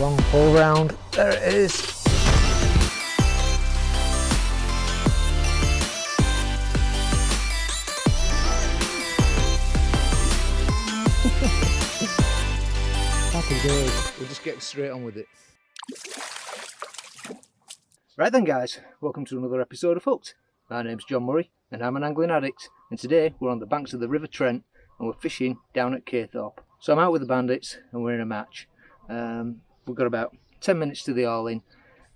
long pull round. There it is. Happy days. We're just getting straight on with it. Right then guys, welcome to another episode of Hooked. My name's John Murray and I'm an angling addict, and today we're on the banks of the River Trent and we're fishing down at Caythorpe. So I'm out with the bandits and we're in a match. We've got about 10 minutes to the all-in.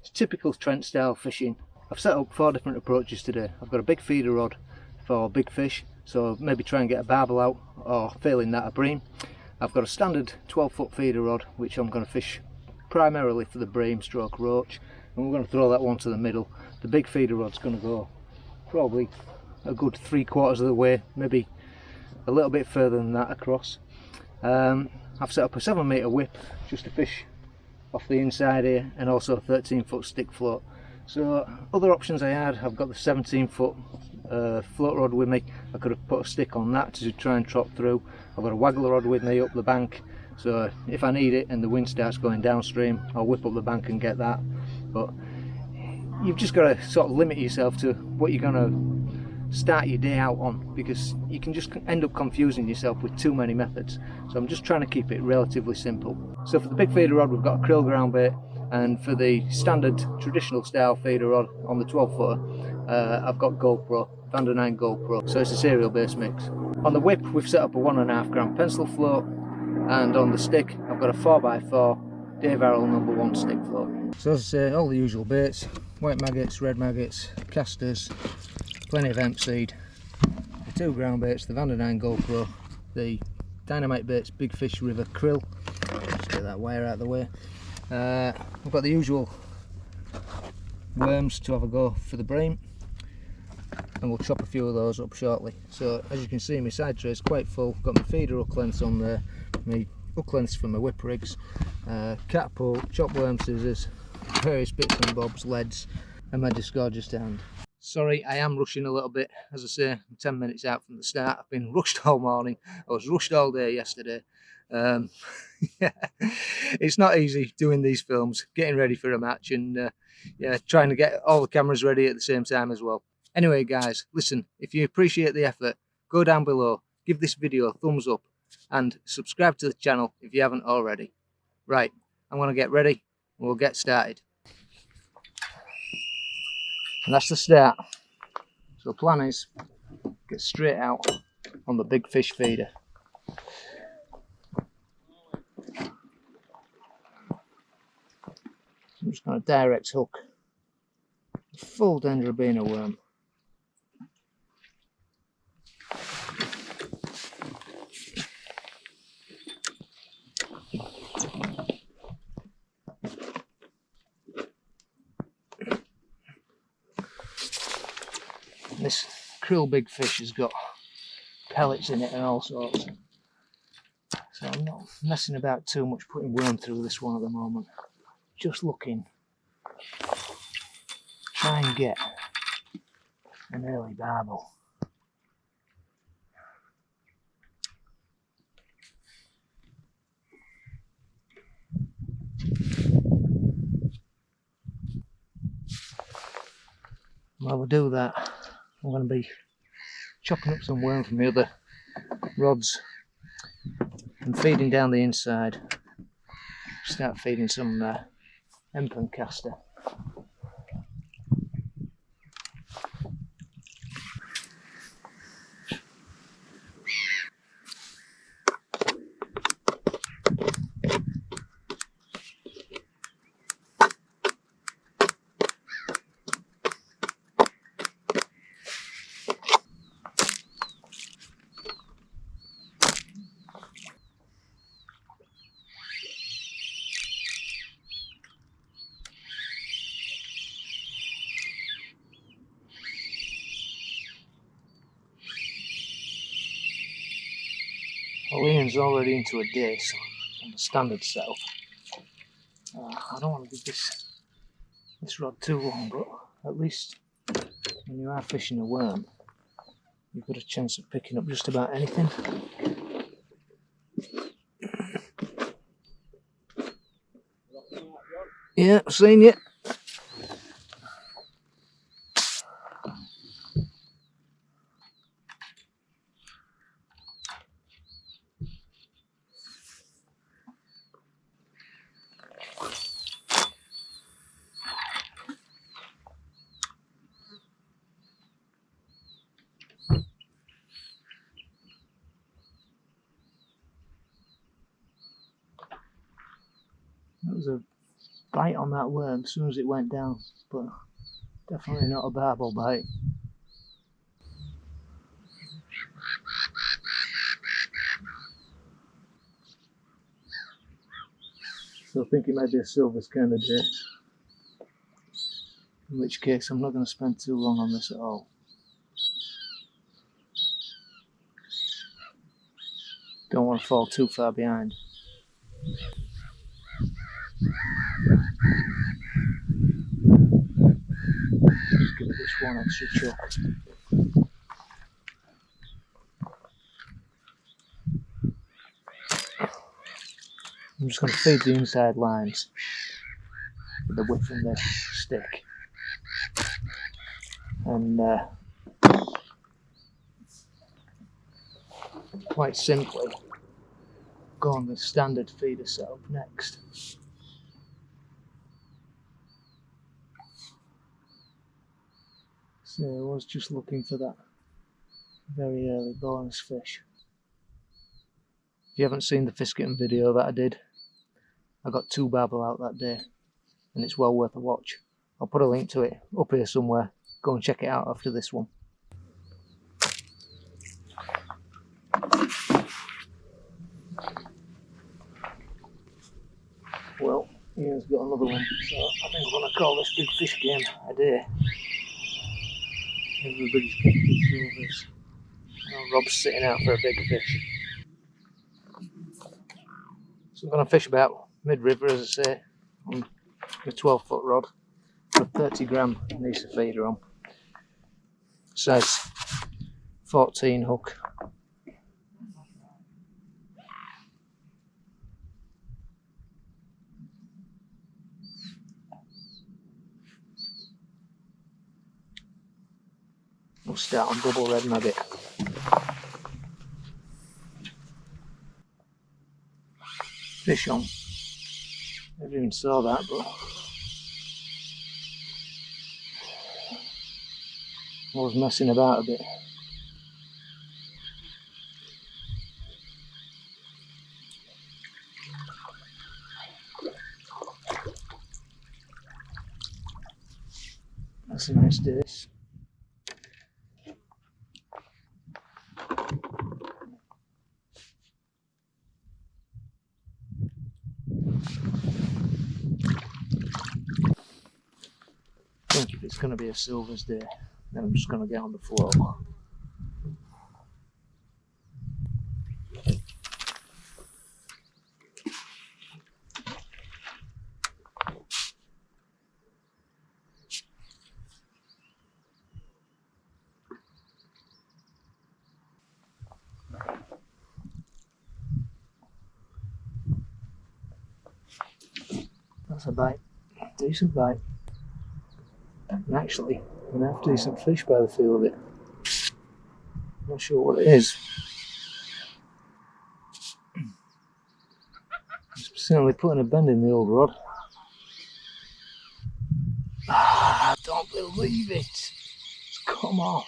It's typical Trent style fishing. I've set up 4 different approaches today. I've got a big feeder rod for big fish, so maybe try and get a barbel out, or failing that, a bream. I've got a standard 12-foot feeder rod which I'm going to fish primarily for the bream stroke roach, and we're going to throw that one to the middle. The big feeder rod's going to go probably a good 3/4 of the way, maybe a little bit further than that across. I've set up a 7-metre whip just to fish off the inside here, and also a 13-foot stick float. So other options I had, I've got the 17-foot float rod with me. I could have put a stick on that to try and trot through. I've got a waggle rod with me up the bank, so if I need it and the wind starts going downstream, I'll whip up the bank and get that. But you've just got to sort of limit yourself to what you're going to start your day out on, because you can just end up confusing yourself with too many methods. So I'm just trying to keep it relatively simple. So for the big feeder rod we've got a krill ground bait, and for the standard traditional style feeder rod on the 12-footer I've got GoPro, Van der Nine GoPro, so it's a serial based mix. On the whip we've set up a 1.5 gram pencil float, and on the stick I've got a 4x4 Dave Arrow number 1 stick float. So as I say, all the usual baits: white maggots, red maggots, casters, plenty of hemp seed, the 2 ground baits, the Van der Nine GoPro, the Dynamite Baits Big Fish River Krill. Just get that wire out of the way. I've got the usual worms to have a go for the bream, and we'll chop a few of those up shortly. So as you can see, my side tray is quite full. Got my feeder hook lengths on there, my hook lengths for my whip rigs, catapult, chop worm scissors, various bits and bobs, leads, and my disgorger stand. Sorry, I am rushing a little bit. As I say, I'm 10 minutes out from the start. I've been rushed all morning. I was rushed all day yesterday. Yeah, it's not easy doing these films, getting ready for a match, and yeah, trying to get all the cameras ready at the same time as well. Anyway guys, listen, if you appreciate the effort, go down below, give this video a thumbs up, and subscribe to the channel if you haven't already. Right, I'm going to get ready and we'll get started. And that's the start. So the plan is get straight out on the big fish feeder. I'm just going to direct hook a full Dendrobina worm. This krill big fish has got pellets in it and all sorts, so I'm not messing about too much putting worm through this one at the moment. Just looking, try and get an early barbel. While we do that, I'm going to be chopping up some worm from the other rods and feeding down the inside. Start feeding some hemp and caster. Well, Ian's already into a day, so on the standard setup. I don't want to give this rod too long, but at least when you are fishing a worm, you've got a chance of picking up just about anything. Yeah, I've seen you. That was a bite on that worm as soon as it went down, but definitely not a barbel bite. So I think it might be a silver's kind of day. In which case I'm not going to spend too long on this at all. Don't want to fall too far behind. Just give it this one extra chuck. I'm just going to feed the inside lines with the whip from the stick. And quite simply go on the standard feeder setup next. So I was just looking for that very early bonus fish. If you haven't seen the fish getting video that I did, I got 2 barbel out that day and it's well worth a watch. I'll put a link to it up here somewhere. Go and check it out after this one. Well, Ian's got another one, so I think I'm going to call this big fish game a day. Everybody's getting big silvers. Rob's sitting out for a big fish. So I'm going to fish about mid-river, as I say, on a 12-foot rod with a 30-gram Nisa feeder on. Size 14 hook. We'll start on double red maggot. Fish on. Never even saw that, but I was messing about a bit. That's a nice dish. I think if it's going to be a silvers day, then I'm just going to get on the float. That's a bite. Decent bite. And actually, an half decent fish by the feel of it. Not sure what it is. It's certainly putting a bend in the old rod. I don't believe it. It's come off.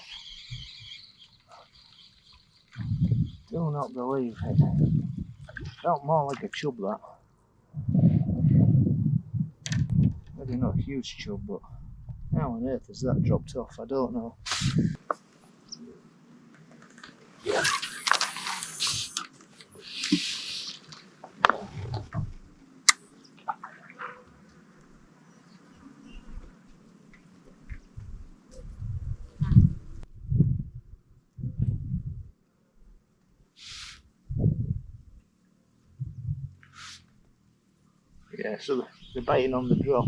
Do not believe it. Felt more like a chub, that. Maybe not a huge chub, but how on earth has that dropped off? I don't know. Yeah, so they're biting on the drop.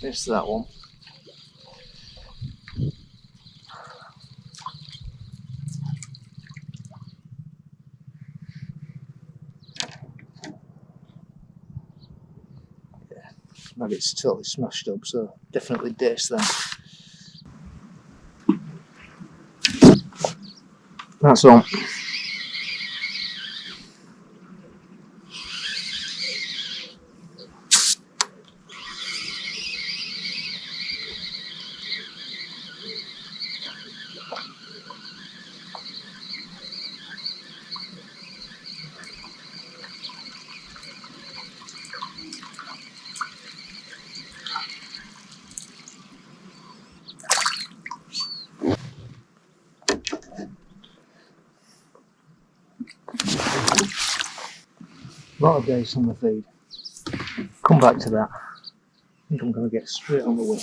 Missed that one. Maggot's totally smashed up, so definitely dace then. That's on. A lot of dace on the feed. Come back to that. I think I'm going to get straight on the whip.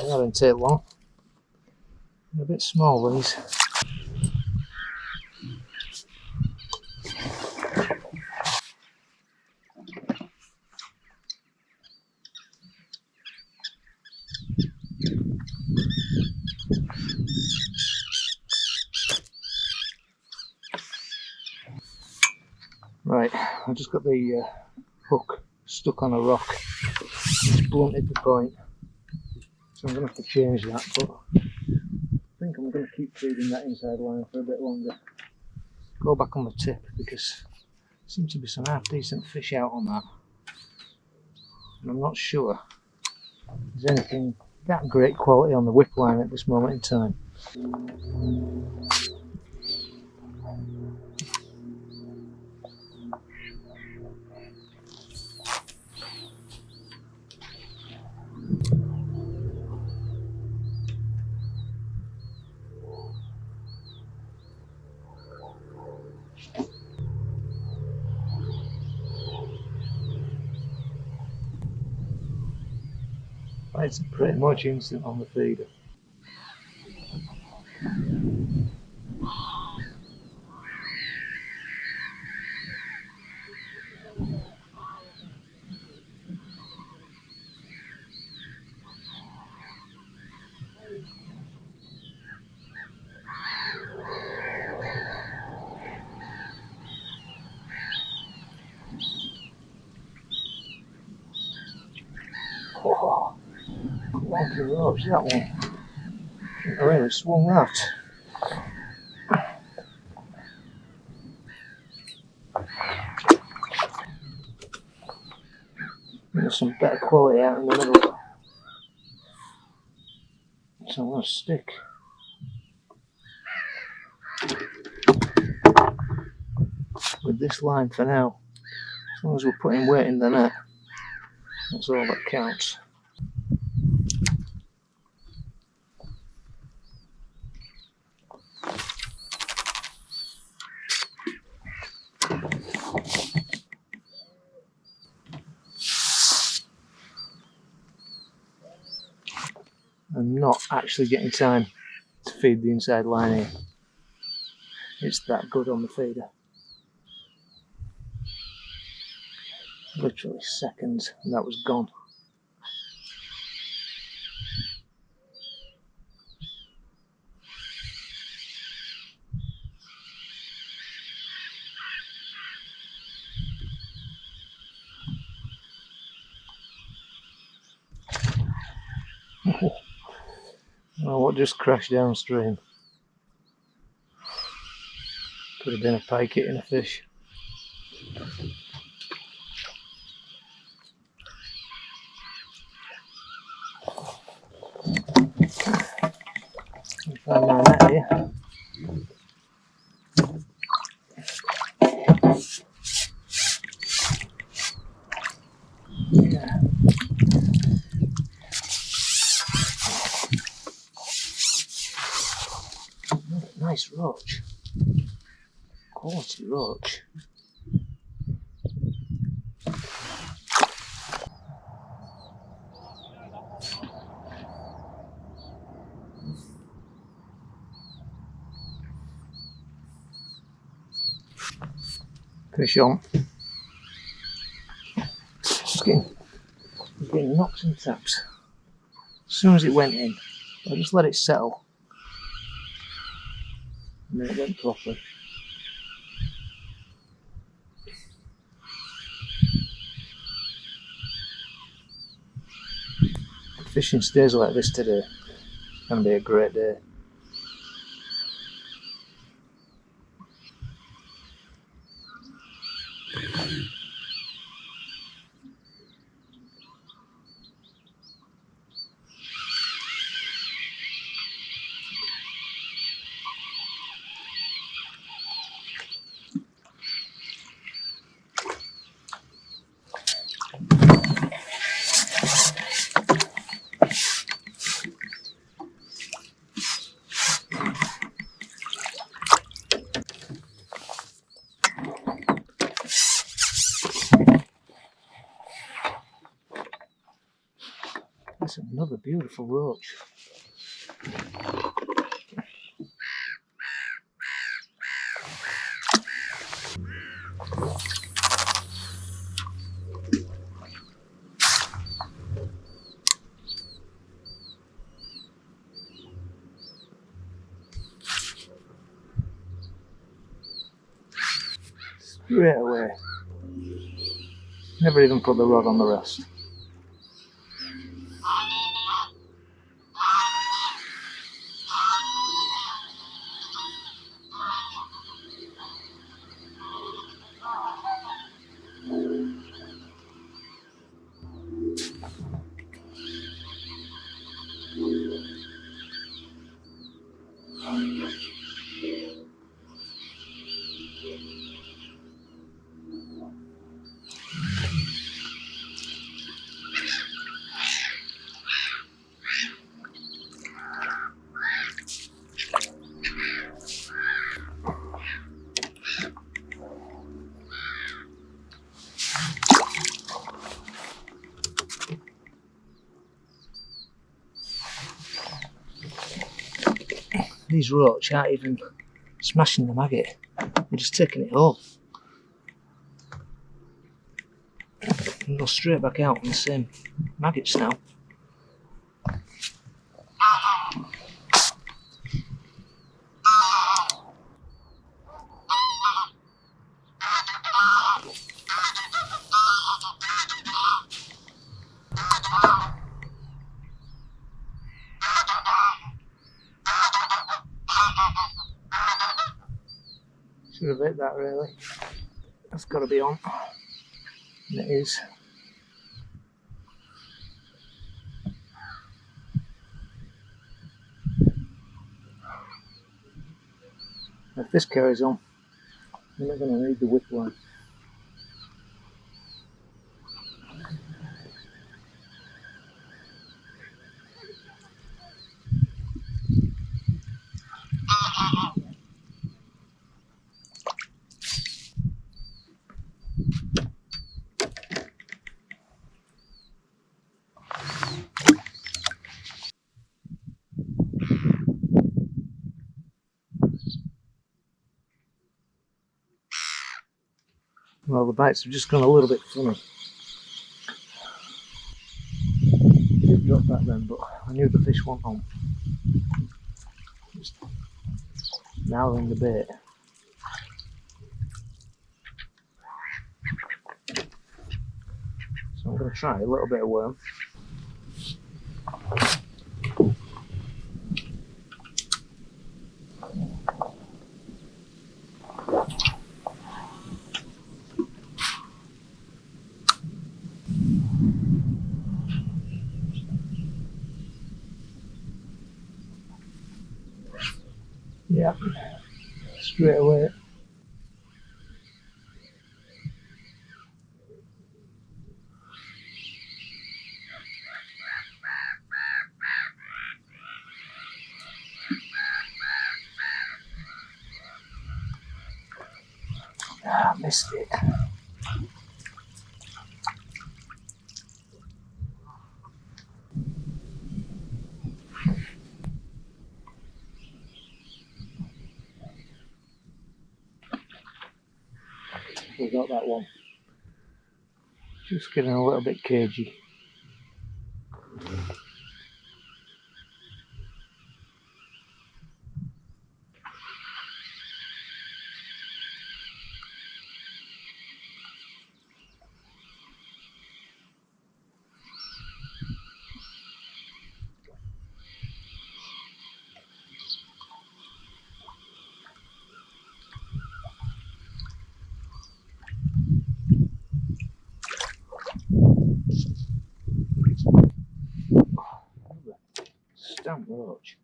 That didn't take long. They're a bit small, these. Right, I've just got the hook stuck on a rock. It's blunted the point, so I'm going to have to change that, but I think I'm going to keep feeding that inside line for a bit longer. Go back on the tip because there seems to be some half decent fish out on that, and I'm not sure there's anything that great quality on the whip line at this moment in time. It's pretty much instant on the feeder. Oh, lucky roach, that one. I really swung that. There's some better quality out in the middle. So I'm going to stick. With this line for now. As long as we're putting weight in the net, that's all that counts. I'm not actually getting time to feed the inside line here. It's that good on the feeder. Literally seconds and that was gone. Oh, what just crashed downstream? Could have been a pike hitting a fish. Find my net here. Yeah. Nice roach. Quality roach. Fish on. It's getting knocks and taps. As soon as it went in, I just let it settle. And then it went properly. If fishing stays like this today, it's going to be a great day. That's another beautiful roach. Straight away. Never even put the rod on the rest. These roach aren't even smashing the maggot, they're just taking it home. And go straight back out on the same maggots now. Should have hit that really. That's got to be on. And it is. If this carries on, we're not going to need the whip line. Well, the bites have just gone a little bit funny. Did drop that then, but I knew the fish wasn't on. Just narrowing the bait. So I'm going to try a little bit of worm. Yeah, straight away. Ah, missed it. We've got that one. Just getting a little bit cagey. Stamp roach.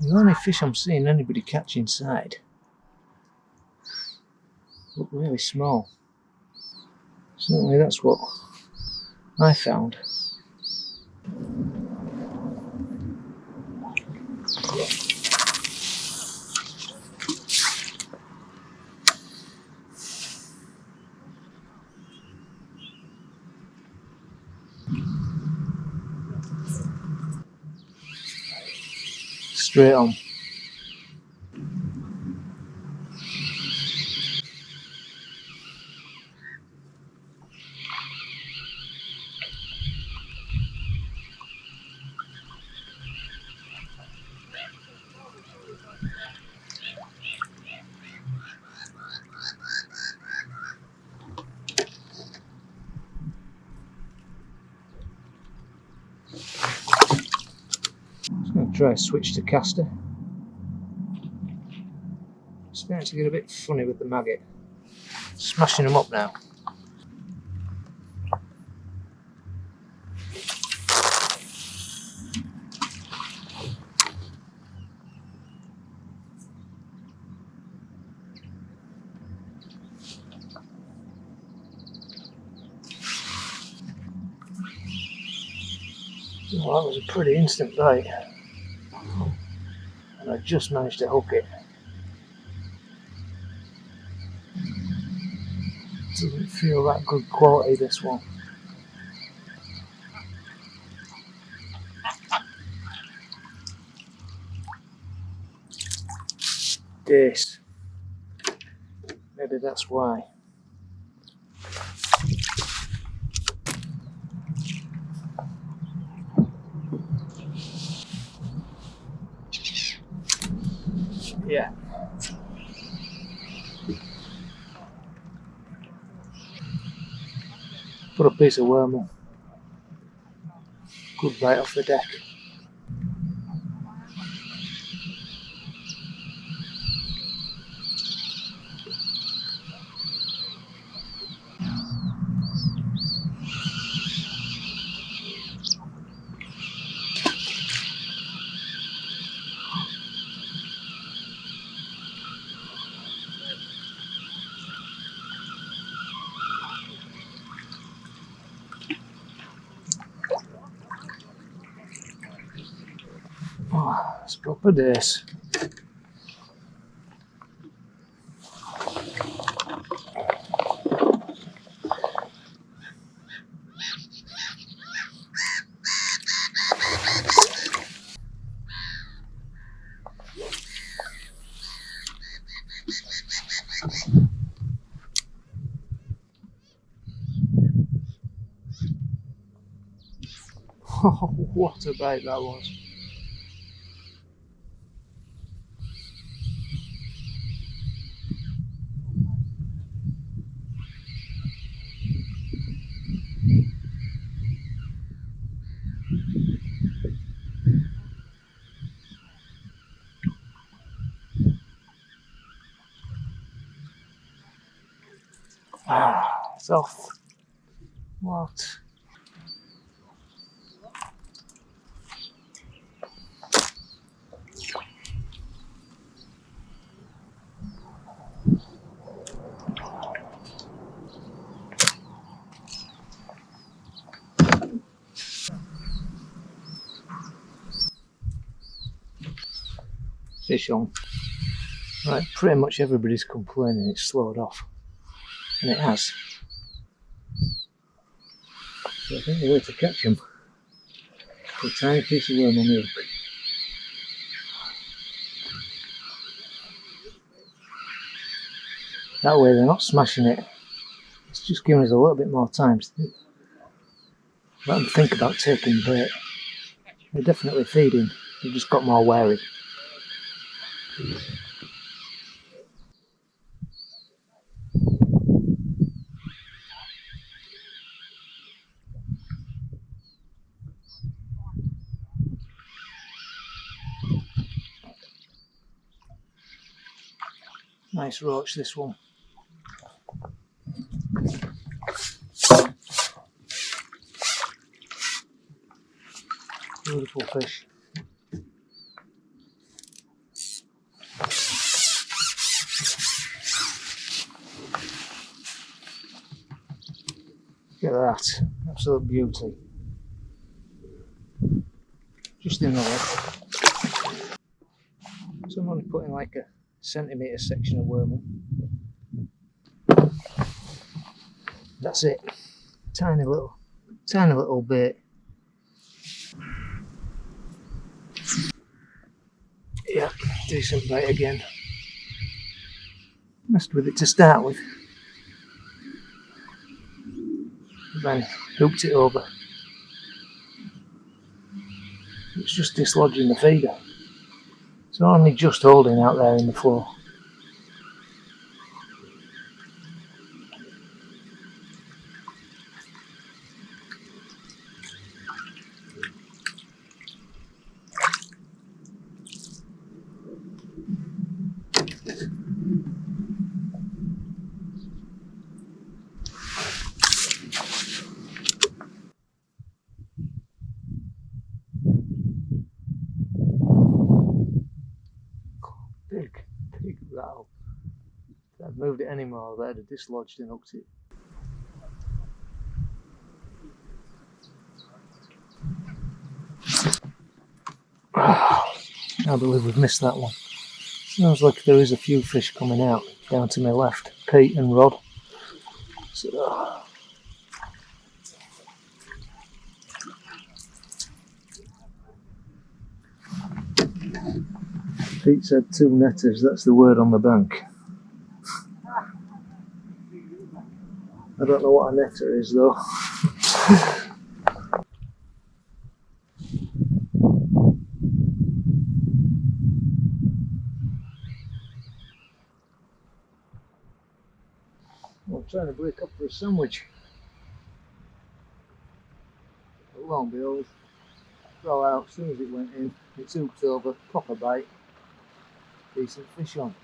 The only fish I'm seeing anybody catch inside look really small. Certainly that's what I found. Straight on. Just going to try a switch to caster. Starting to get a bit funny with the maggot. Smashing them up now. Well, that was a pretty instant bite. And I just managed to hook it. Doesn't feel that good quality, this one. Dace. Maybe that's why. Yeah. Put a piece of wormel. Good bite off the deck. Oh, it's proper dace. Oh, what a bite that was. Ah, it's off. What? Fish on. Right, pretty much everybody's complaining it's slowed off. And it has. So I think the way to catch them is a tiny piece of worm on the hook. That way they're not smashing it. It's just giving us a little bit more time to let them think about taking bait. They're definitely feeding, they've just got more wary. Nice roach, this one. Beautiful fish. Look at that, absolute beauty. Just in the lip. So I'm only putting like a centimetre section of worm in. That's it. Tiny little bait. Yeah, decent bait again. Messed with it to start with. Then hooked it over. It's just dislodging the feeder. It's only just holding out there in the floor. Big rattle. If I'd moved it anymore, they'd have dislodged and hooked it. I believe we've missed that one. Sounds like there is a few fish coming out down to my left. Pete and Rod. So, Pete said 2 netters, that's the word on the bank. I don't know what a netter is though. I'm trying to break up for a sandwich. But lo and behold, throw out as soon as it went in, it's hooked over, proper bite, decent fish on.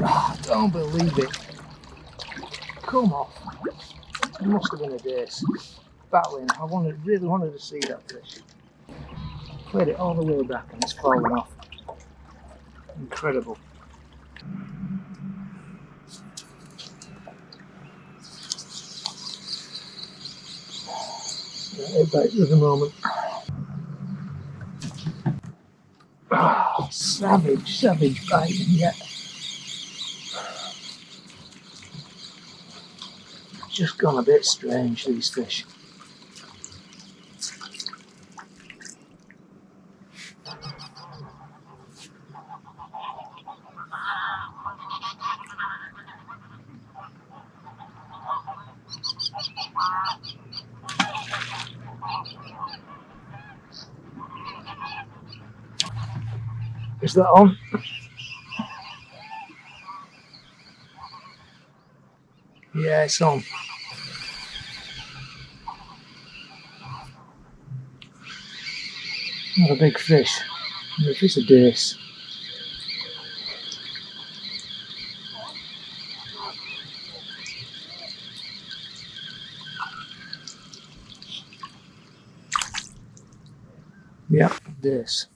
Oh, don't believe it. Come off. It must have been a dace. Battling. I really wanted to see that fish. Played it all the way back and it's fallen off. Incredible. Right back at the moment. Oh, savage biting yet. Just gone a bit strange, these fish. Is that on? Yeah, it's on. Not a big fish. If it's a dace. dace.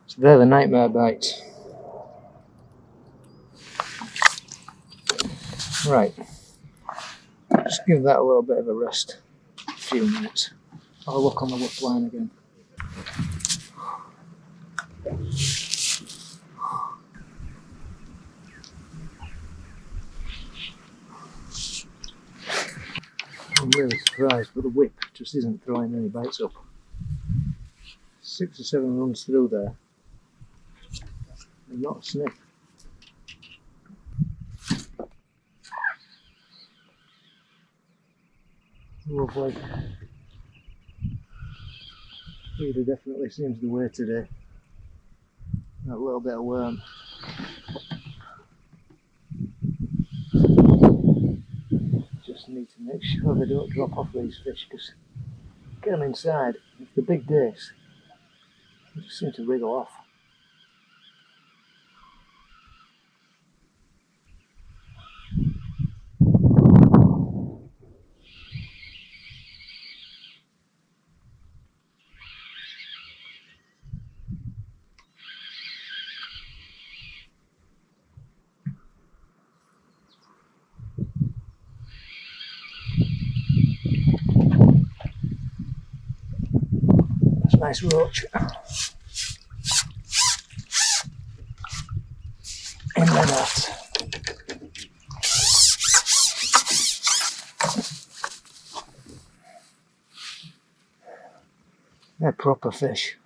So they're the nightmare bites. Right, just give that a little bit of a rest, a few minutes. I'll look on the whip line again. I'm really surprised, but the whip just isn't throwing any bites up. 6 or 7 runs through there, and not a sniff. Lovely. Feeder definitely seems the way today. That little bit of worm. Just need to make sure they don't drop off these fish, because get them inside. If the big dace, they just seem to wriggle off. That's a nice roach. In the net. They're proper fish.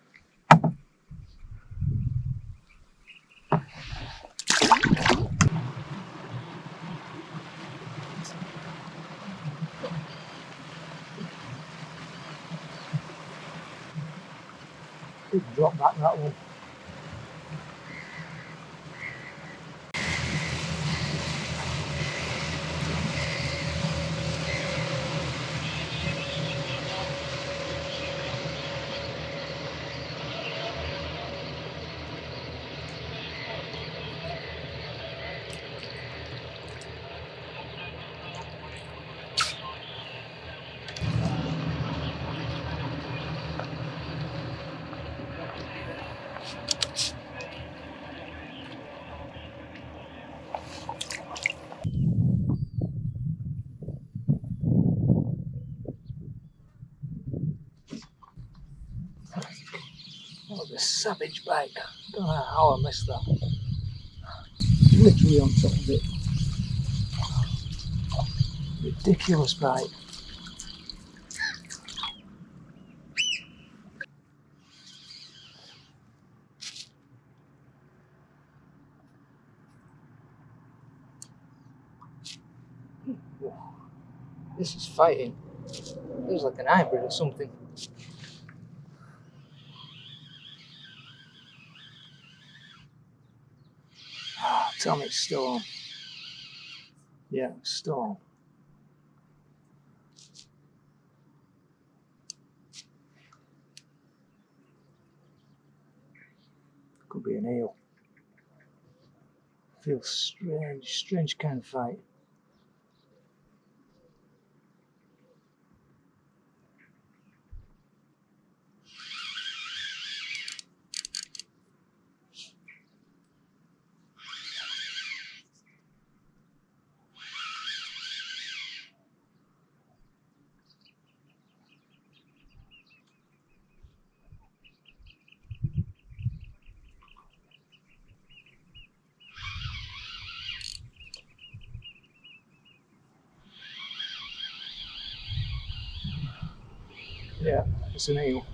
Big drop back, that one. That was a savage bite. Don't know how I missed that. Literally on top of it. Ridiculous bite. This is fighting. Feels like an hybrid or something. Oh, tell me it's still on. Yeah, it's still on. Could be an eel. Feels strange kind of fight. Yeah, it's an eel.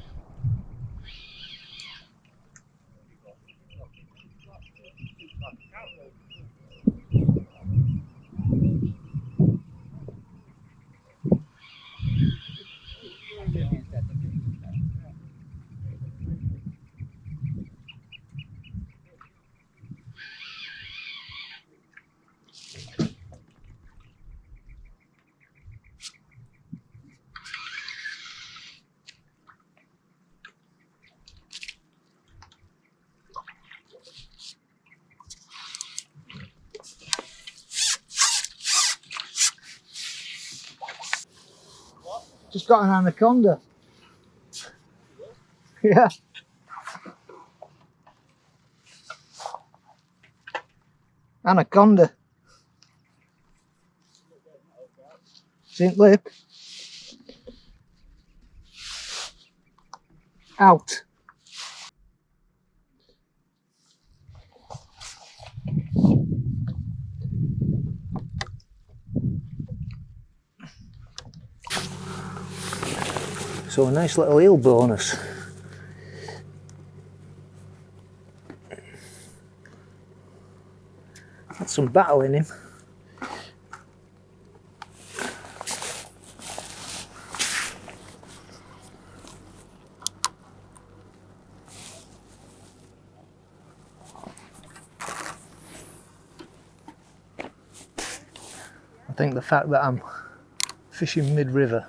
Just got an anaconda. Yeah. Anaconda. St. Lip. Out. So a nice little eel bonus. Had some battle in him. I think the fact that I'm fishing mid-river,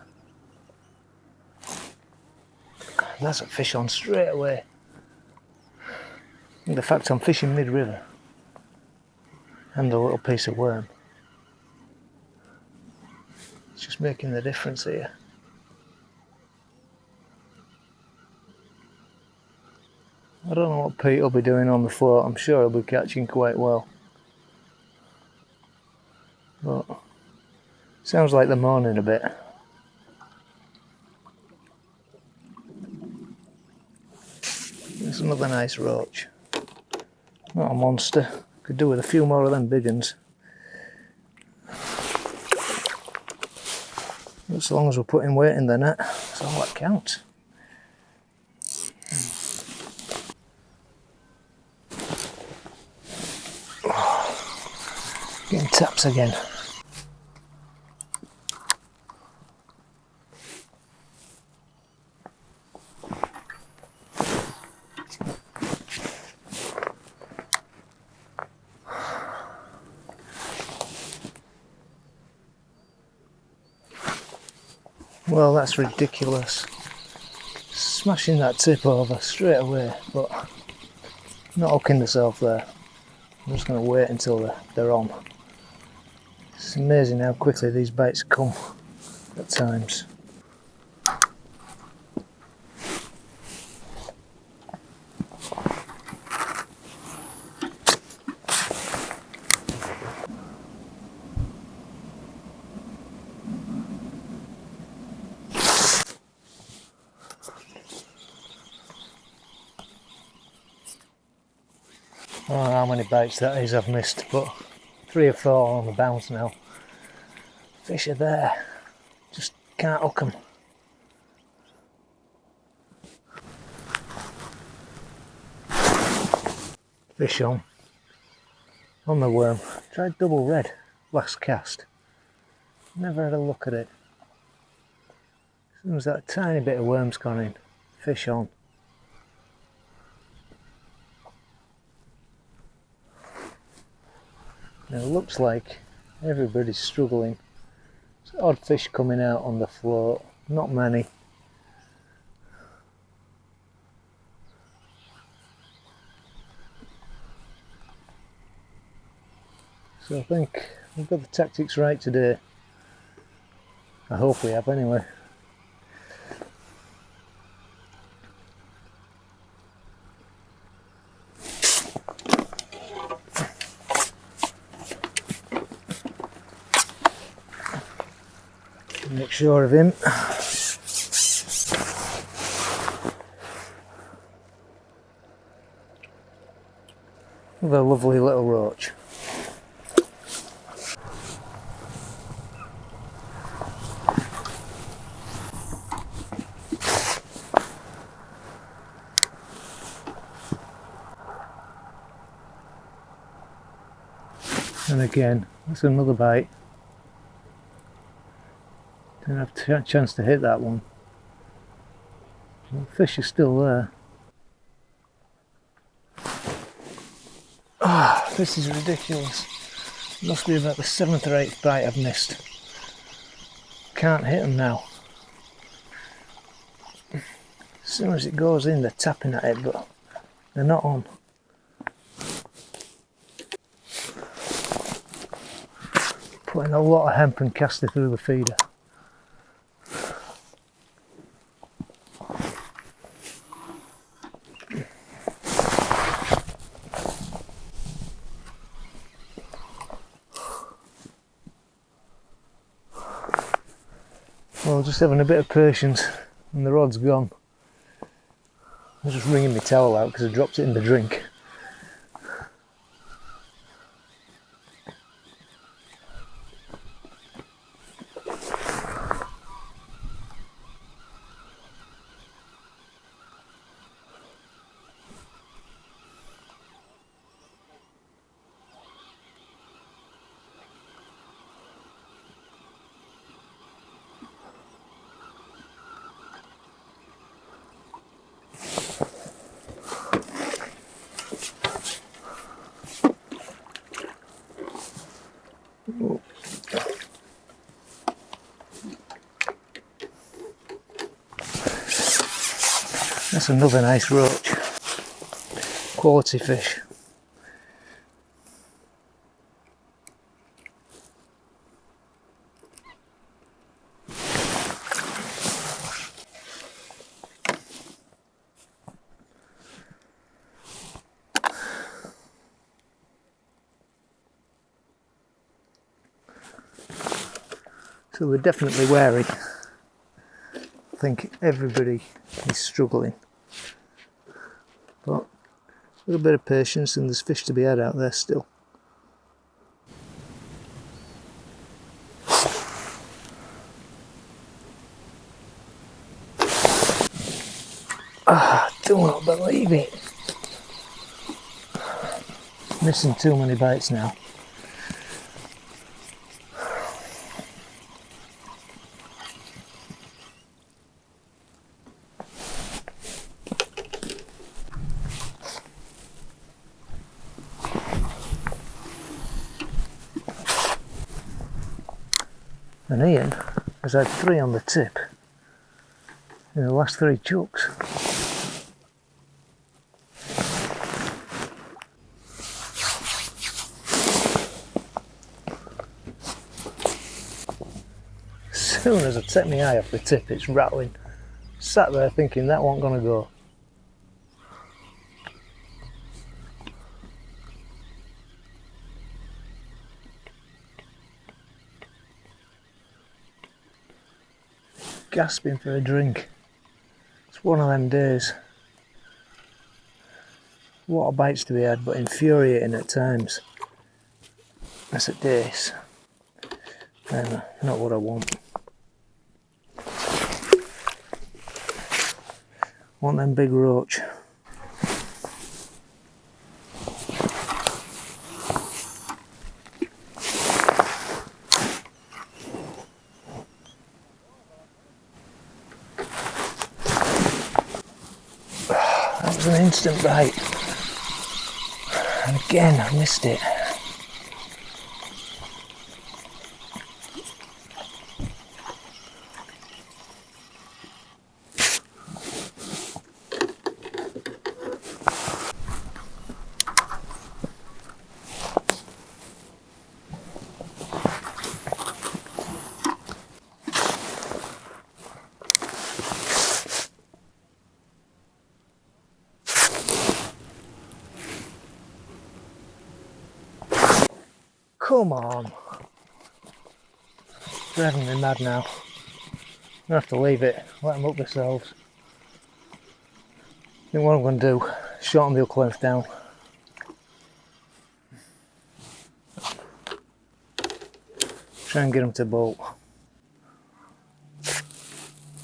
that's a fish on straight away. I think the fact I'm fishing mid-river and a little piece of worm, it's just making the difference here. I don't know what Pete will be doing on the float. I'm sure he'll be catching quite well. But sounds like they're moaning a bit. There's another nice roach. Not a monster. Could do with a few more of them big uns. As long as we're putting weight in the net, that's all that counts. Getting taps again. Well, that's ridiculous. Smashing that tip over straight away, but not hooking myself there. I'm just going to wait until they're on. It's amazing how quickly these baits come at times. I don't know how many bites that is I've missed, but 3 or 4 on the bounce now. Fish are there, just can't hook them. Fish on the worm. Tried double red last cast. Never had a look at it. As soon as that tiny bit of worm's gone in, fish on. Now it looks like everybody's struggling. There's odd fish coming out on the float, not many. So I think we've got the tactics right today. I hope we have anyway. Make sure of him. With a lovely little roach. And again, that's another bite. Didn't have a chance to hit that one. The fish is still there. Ah, this is ridiculous. Must be about the 7th or 8th bite I've missed. Can't hit them now. As soon as it goes in, they're tapping at it, but they're not on. Putting a lot of hemp and casting through the feeder. Well, just having a bit of patience and the rod's gone. I'm just wringing my towel out because I dropped it in the drink. That's another nice roach. Quality fish. So we're definitely wary. I think everybody is struggling. But a little bit of patience and there's fish to be had out there still. I do not believe it. Missing too many bites now. And Ian has had 3 on the tip in the last 3 chucks. As soon as I take my eye off the tip, it's rattling. Sat there thinking that wasn't going to go. Gasping for a drink. It's one of them days. What a bites to be had, but infuriating at times. That's a dace. And not what I want. Want them big roach. That was an instant bite. And again, I missed it. Come on. They're driving me mad now. I'm going to have to leave it, let them up themselves. I think what I'm going to do, shorten the hook length down. Try and get them to bolt.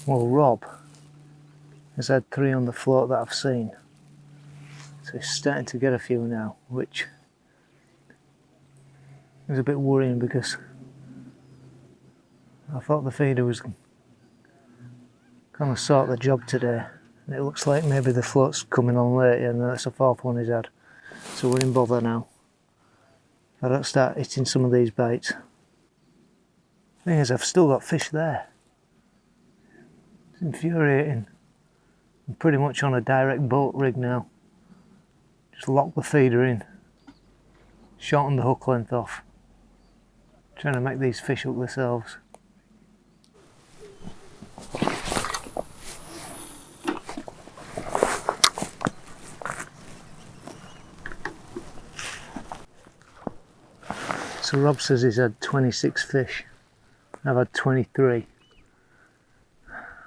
Well, Rob has had 3 on the float that I've seen. So he's starting to get a few now, which is a bit worrying because I thought the feeder was going to sort the job today. And it looks like maybe the float's coming on late and that's the 4th one he's had. So we're in bother now. If I don't start hitting some of these baits. Thing is, I've still got fish there. It's infuriating. I'm pretty much on a direct boat rig now. Just lock the feeder in. Shorten the hook length off. Trying to make these fish hook themselves. So Rob says he's had 26 fish. I've had 23.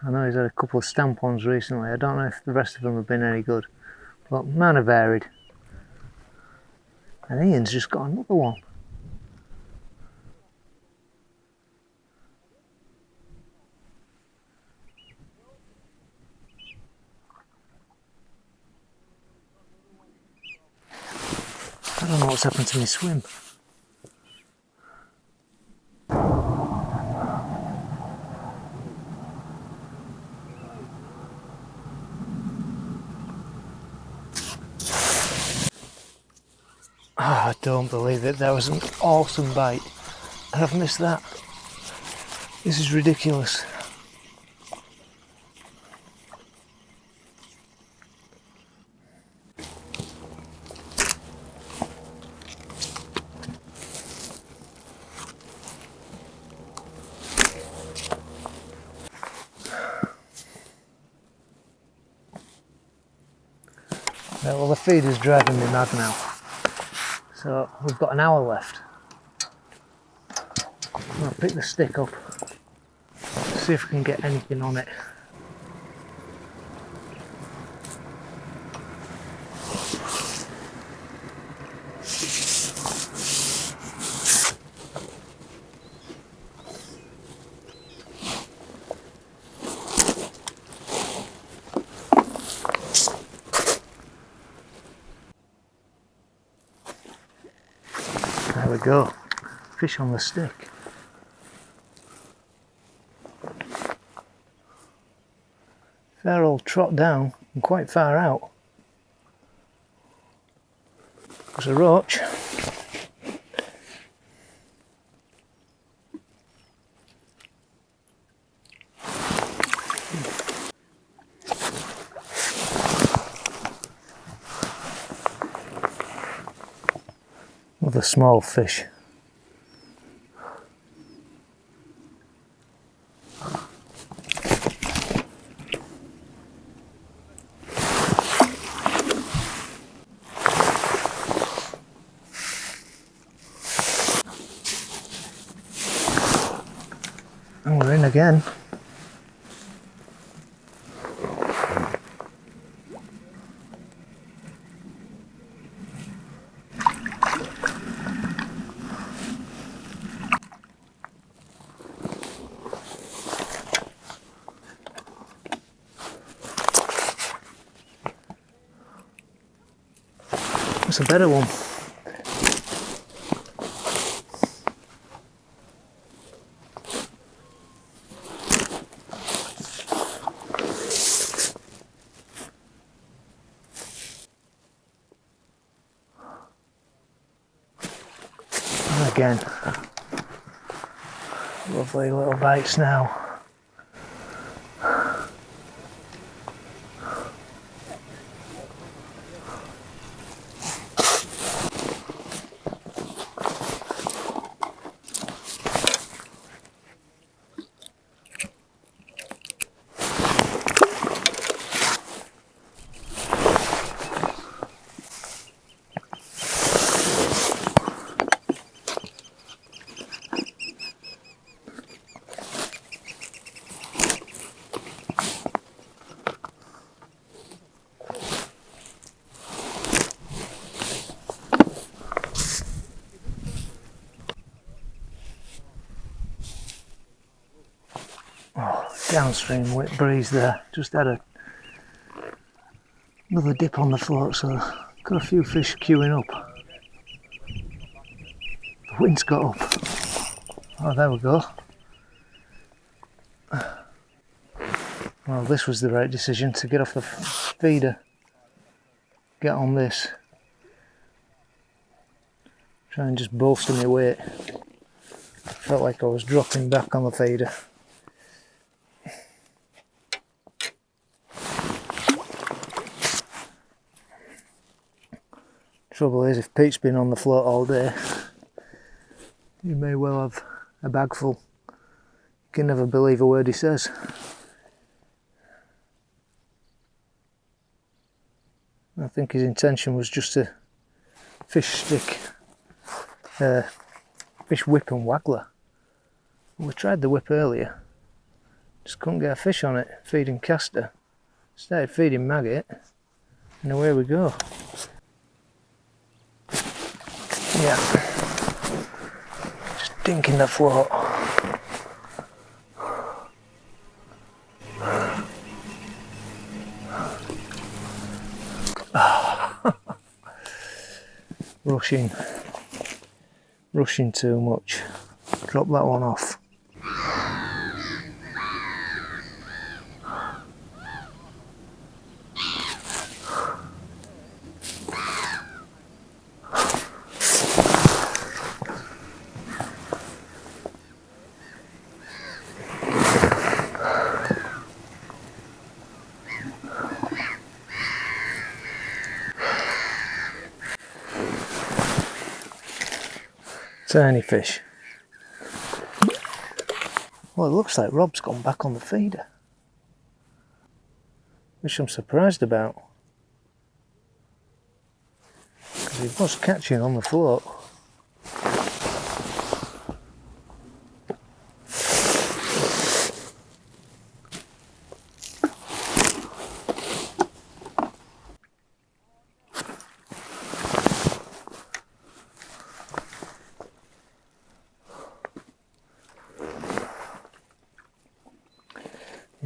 I know he's had a couple of stamp-ons recently. I don't know if the rest of them have been any good, but man are varied. And Ian's just got another one. I don't know what's happened to my swim. Oh, I don't believe it. That was an awesome bite. And I've missed that. This is ridiculous. Right, well, the feeder's driving me mad now. So we've got an hour left. I'm going to pick the stick up, see if we can get anything on it. There we go, fish on the stick. Fair old trot down and quite far out. There's a roach. Another small fish. And we're in again. That's a better one. And again, lovely little bites now. Downstream whip breeze there. Just had another dip on the float, so got a few fish queuing up. The wind's got up. Oh, there we go. Well, this was the right decision to get off the feeder, get on this, try and just bolster my weight. Felt like I was dropping back on the feeder. Trouble is, if Pete's been on the float all day, you may well have a bag full. You can never believe a word he says. I think his intention was just to fish stick, fish whip and waggler. We tried the whip earlier, Just couldn't get a fish on it, feeding caster. Started feeding maggot, and away we go. Yeah, just dinking the float. Rushing too much. Drop that one off. Tiny fish. Well, it looks like Rob's gone back on the feeder, which I'm surprised about, because he was catching on the float.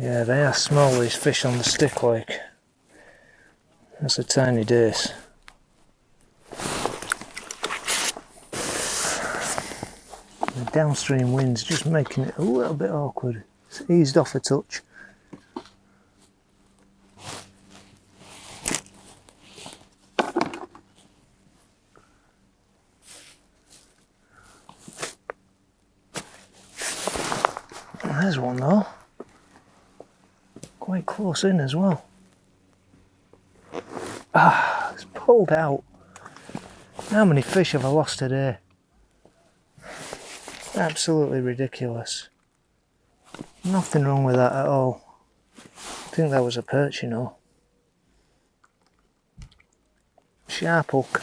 Yeah, they are small, these fish on the stick, like. That's a tiny dace. The downstream wind's just making it a little bit awkward. It's eased off a touch. There's one though. Quite close in as well. Ah, it's pulled out. How many fish have I lost today? Absolutely ridiculous. Nothing wrong with that at all. I think that was a perch, you know. Sharp hook.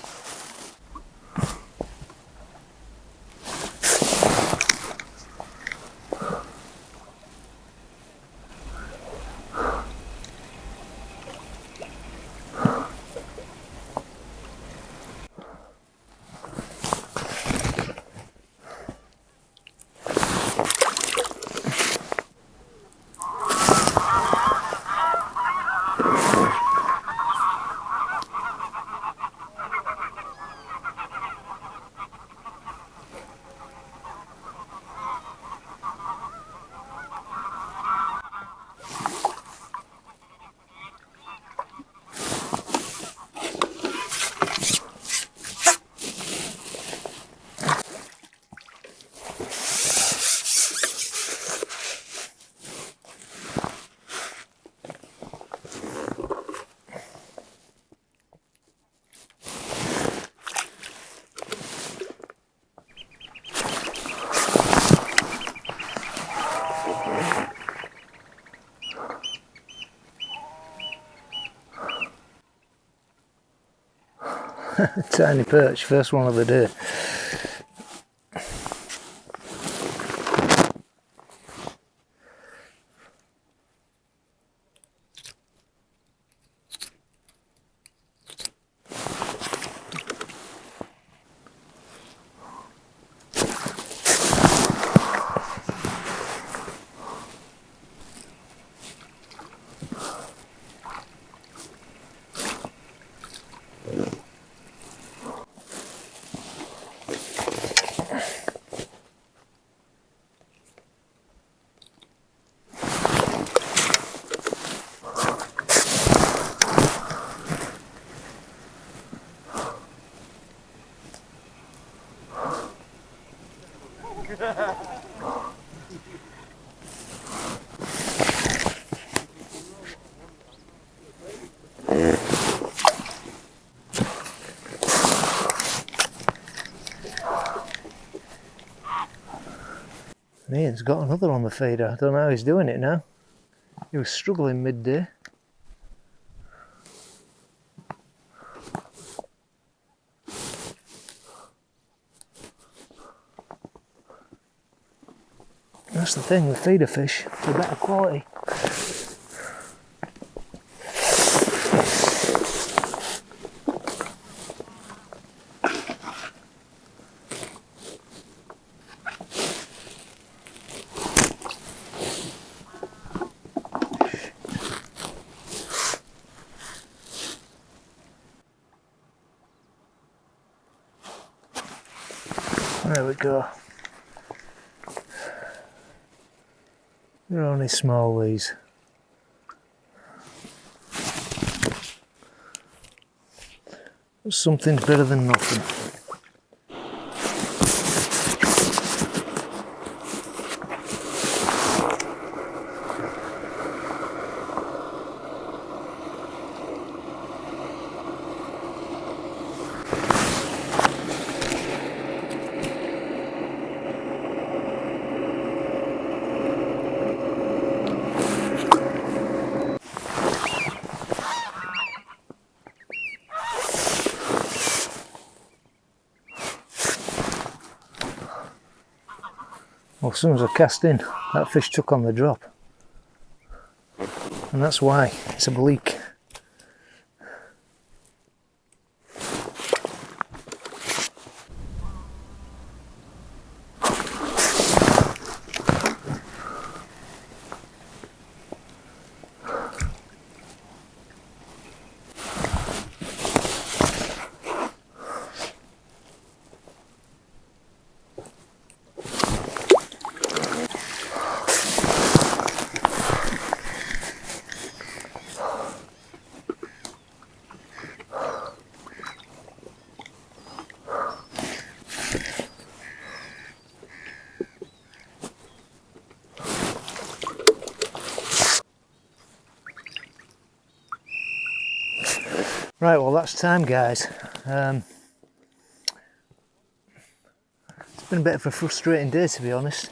Tiny perch, first one of the day. Ian's got another on the feeder. I don't know how he's doing it now. He was struggling midday. That's the thing with feeder fish, they're better quality. There we go. They're only small, these. Something's better than nothing. Well, as soon as I cast in, that fish took on the drop. And that's why it's a bleak. Right, well that's time, guys. It's been a bit of a frustrating day, to be honest.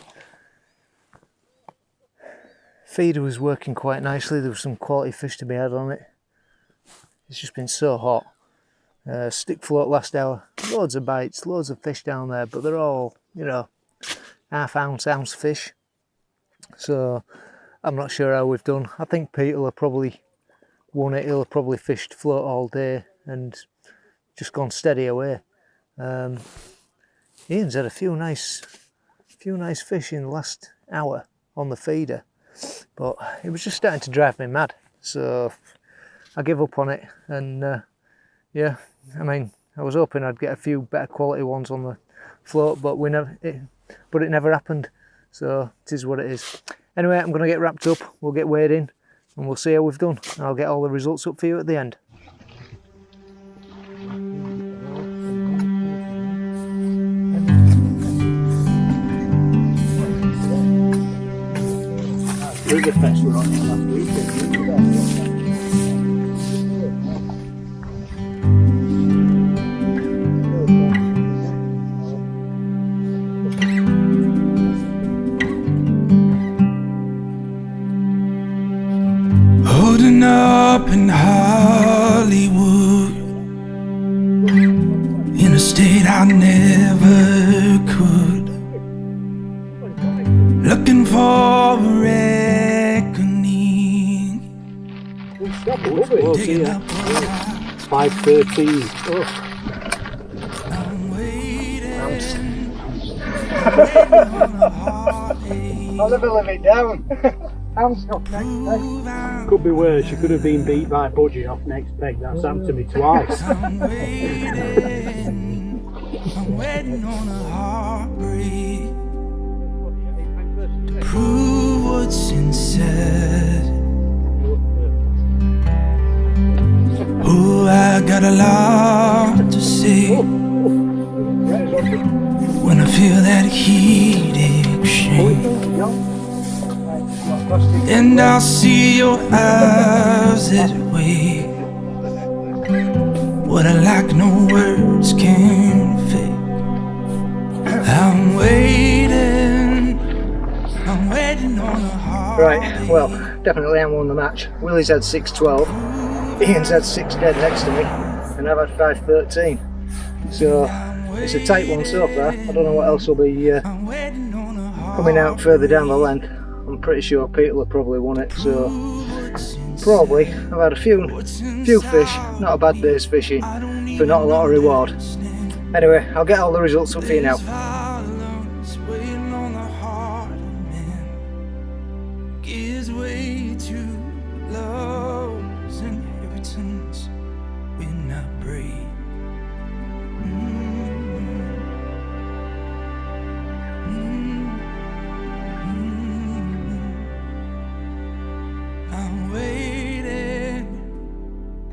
Feeder was working quite nicely, there was some quality fish to be had on it. It's just been so hot. Stick float last hour, loads of bites, loads of fish down there, but they're all, you know, half-ounce fish. So I'm not sure how we've done. I think Pete will have probably won it. He'll have probably fished float all day and just gone steady away. Ian's had a few nice fish in the last hour on the feeder, but it was just starting to drive me mad. So I gave up on it, and yeah, I mean, I was hoping I'd get a few better quality ones on the float, but it never happened. So it is what it is. Anyway, I'm going to get wrapped up. We'll get weighed in, and we'll see how we've done. I'll get all the results up for you at the end. Riverfest were on here last week. Holding up in Hollywood, in a state I never could, looking for a reckoning. Digging up 5:13. I'm waiting. I'll never live it down. Ham's off next peg. Could be worse, you could have been beat by Budgie off next peg. That's happened to me twice. I'm waiting on a heartbreak to prove what's inside. Oh, I got a lot to say when I feel that heat exchange. And I'll see your eyes that way. What I like, no words can fake. I'm waiting on a heart. Right, well, definitely I'm won the match. Willie's had 6.12, Ian's had 6 dead next to me, and I've had 5.13. So it's a tight one so far. I don't know what else will be coming out further down the length, I'm pretty sure Peter will probably won it. So probably I've had a few fish, not a bad day's fishing, but not a lot of reward. Anyway, I'll get all the results up for you now.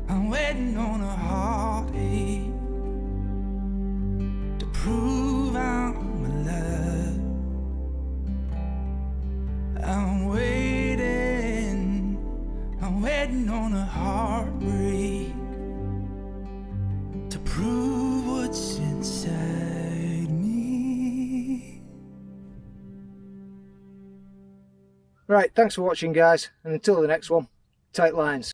I'm waiting on a heartache to prove I'm alive. I'm waiting on a heartbreak to prove what's inside me. Right, thanks for watching guys, and until the next one, tight lines.